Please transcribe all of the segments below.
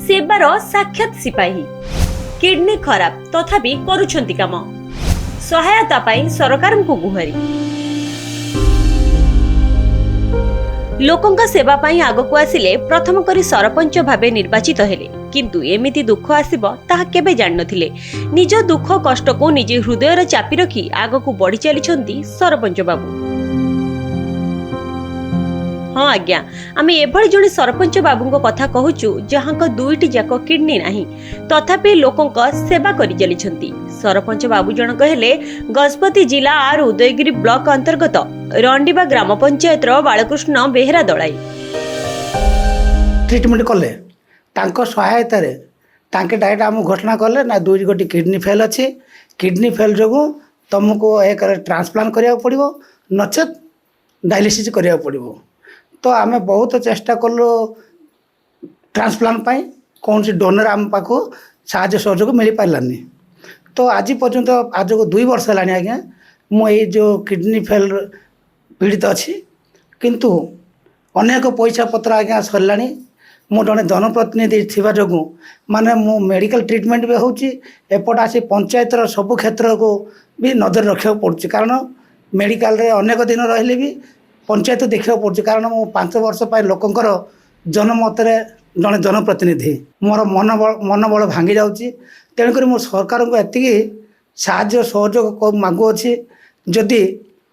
सेवार साक्षात सिपाही किडनी खराब तथापि करुछंती काम सहायता पाई सरकार को गुहारी लोकंका सेवा पाई आगकू आसिले प्रथम करी सरपंच भाबे निर्वाचित हेले किंतु एमिति दुख आसिबो ताहा केबे जान नथिले। निज दुख कष्ट को निजे हृदय चापी रखी आगकू बढ़ी चलीछंती सरपंच बाबू। हाँ आज्ञा आमे एभଳି जणे सरपंच बाबूंको कथा कहूचु जहांको दुईटी जाक किडनी नाही तथापि लोकंक सेवा करि चलीछंती। सरपंच बाबू जनक हेले गजपति जिला आर उदयगिरी ब्लॉक अंतर्गत रंडीबा ग्राम पंचायत रो बालकृष्ण बेहरा दलाई ट्रीटमेंट कले तांको सहायता रे तांके डायरेक्ट आम घोषणा कले ना दुई गोटी किडनी फेल अच्छी किडनी फेल जो तुमको एक ट्रांसप्लांट करिया पड़िबो नचेत डायलिसिस करिया पड़िबो। तो आम बहुत चेष्टा कलु ट्रांसप्लांट पाई कौन सी डोनर आम पाखु साहाय्य सहयोग मिल पारानी। तो आज पर्यंत आज को 2 वर्ष है आज्ञा मुझे जो किडनी फेल पीड़ित अच्छी किंतु अनेक पैसा पत्र आज्ञा सरला मु जड़े जनप्रतिनिधि थिबा जोगु माने मु मेडिकल ट्रीटमेंट भी होची एपट आसी पंचायत सब क्षेत्र को भी नजर रखा पड़ुछि कारण मेडिकल रे अनेक दिन रहिले भी पंचायत देखा पड़ुछि कारण मु 5 वर्ष पाई लोकंकर जनमत जड़े जनप्रतिनिधि मोर मनोबल भांगी जाउछि तेणुक मो सरकार को एति साहाय्य सहयोग मागुअछि जदि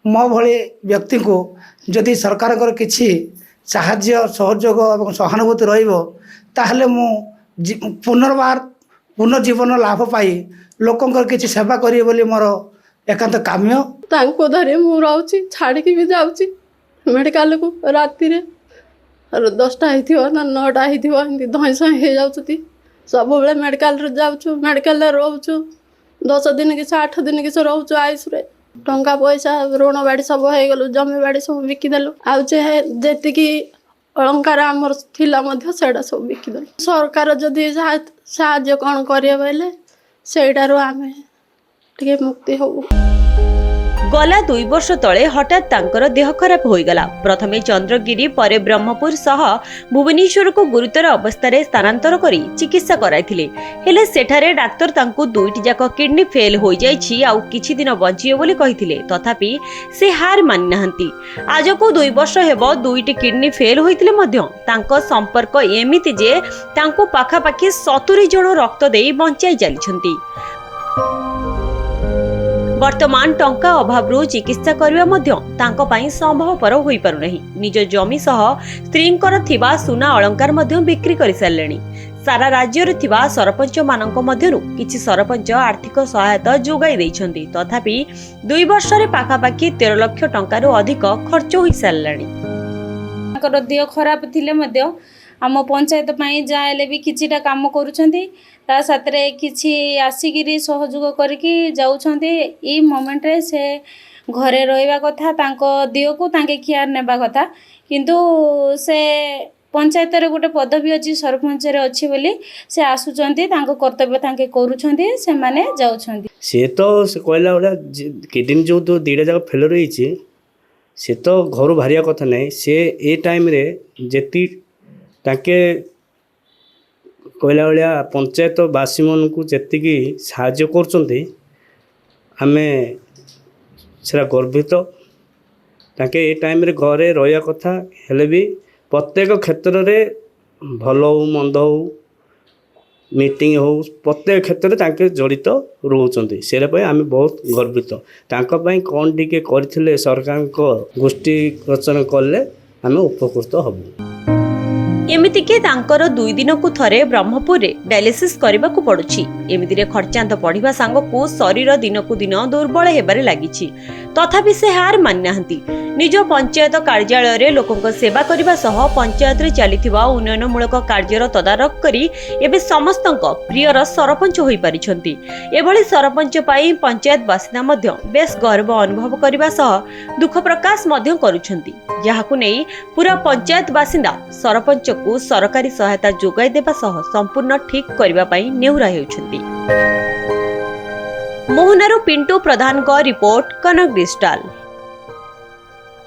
मो भली व्यक्ति को जदि सरकार किछि साहाय्य सहयोग और सहानुभूति रहिबो ताहले मु पुनर्बार पुनर्जीवन लाभ पाई लोकंकर किछि सेवा करिए बोली मोर एकांत काम्य तांको धरे मु रहउछि छाड़ी के भी जाउछि मेडिकल को राति रे 10टा हिथियो ना 9टा हिथियो हिंदी धैस हे जाउछि सब बेले मेडिकल रे जाउछु मेडिकल रे रहउछु 10 दिन के 8 दिन के रहउछु आइस रे टंका पैसा ऋण बाड़ी सब हो गलु जमी बाड़ी सब बिकी देलु आ जेति की अलंकार आमर थिला मध्य सेडा सब बिकी देलु। सरकार जदि साहाय्य कोन करिया बेले सेडारो आमे टिके मुक्ति होबो। गला 2 वर्ष तले हठात तांकर देह खराब होईगला। प्रथमे चंद्रगिरी परे ब्रह्मपुर सह भुवनेश्वर को गुरुतर अवस्था रे स्थानांतर करी चिकित्सा कराइथिले हेले सेठारे डाक्टर तांको दुईटी जाक किडनी फेल होई जाईछि आउ किछि दिन बंचियो बोली कहिथिले तथापि से हार मानि नाहंती। आज को 2 वर्ष हेबो दुईटी किडनी फेल होइतिले मध्य तांको संपर्क एमिति जे तांको पाखा पाखी 70 जण रक्त देई बंचाई चलीछंती। वर्तमान टंका अभाव चिकित्सा करबा मध्य तांको पाई संभवपर होई पारु नहीं। निज जमी सह स्त्रींकर थिबा सुना अलंकार मध्य बिक्री करि सारलेनी। सारा राज्य रे थिबा सरपंच मानक मध्यरु किछि सरपंच आर्थिक सहायता जोगाई दैछंती तथापि 2 वर्ष रे पाखा पाखी 13 लाख टंका रु अधिक खर्च होई सारलेनी। तांकर देह खराब थिले मध्य आम पंचायत पाई जाएले भी किछिटा काम करूछंती ता साथरे किछि आसिगिरी सहयोग करके जाउछंती। ई मोमेंट रे से घरे रहइबा कथा तांको देह को तांके खियार नेबा कथा किंतु से पंचायत रे गोटे पदवी अछि सरपंच रे अछि बोली से आसुचंती तांको कर्तव्य तांके करूछंती से माने जाउछंती। से तो से कहला ओला किडनी जो तो 2टा जगह फेल रहिछि से तो घर भारिया कथा नै से ए टाइम रे जेती ताके कहला भाया पंचायत बासी मन को जी साहाय्य करते आमे सेरा गर्वित ताके ए टाइम रे घरे रहिया कथा हेले भी प्रत्येक क्षेत्र रे भल हो मंद हो मीटिंग हो प्रत्येक क्षेत्र में तांके जड़ित रोचंती से आमे बहुत गर्वित तांको पई कोन टिके करथिले सरकार को गोष्ठी रचना कले आमे उपकृत हबु। एमिति के तांकर 2 दिन को थरे ब्रह्मपुर रे डायलिसिस करबा को पड़ुछि। एमिति रे खर्चांत पढ़िबा सांग को शरीर दिन को दिन दुर्बल हेबारे लागिछि तथापि से हार मान नाहंती। निज पंचायत कार्यालय रे लोकंक सेवा करबा सह पंचायत रे चलिथिबा उन्नयनमूलक कार्यर तदारक करी एबे समस्तंक प्रियर सरपंच होई परिछंती। एभली सरपंच पाई पंचायत बासिंदा मध्य बेस गर्व अनुभव करबा सह दुख प्रकाश मध्य करूछंती जहाकु नै पूरा पंचायत बासिंदा सरपंच को सरकारी सहायता जोगाई देबा सह संपूर्ण ठीक करबा पई नेहुरा हेउछंती। मोहनारो पिंटू प्रधान को रिपोर्ट कनक डिजिटल।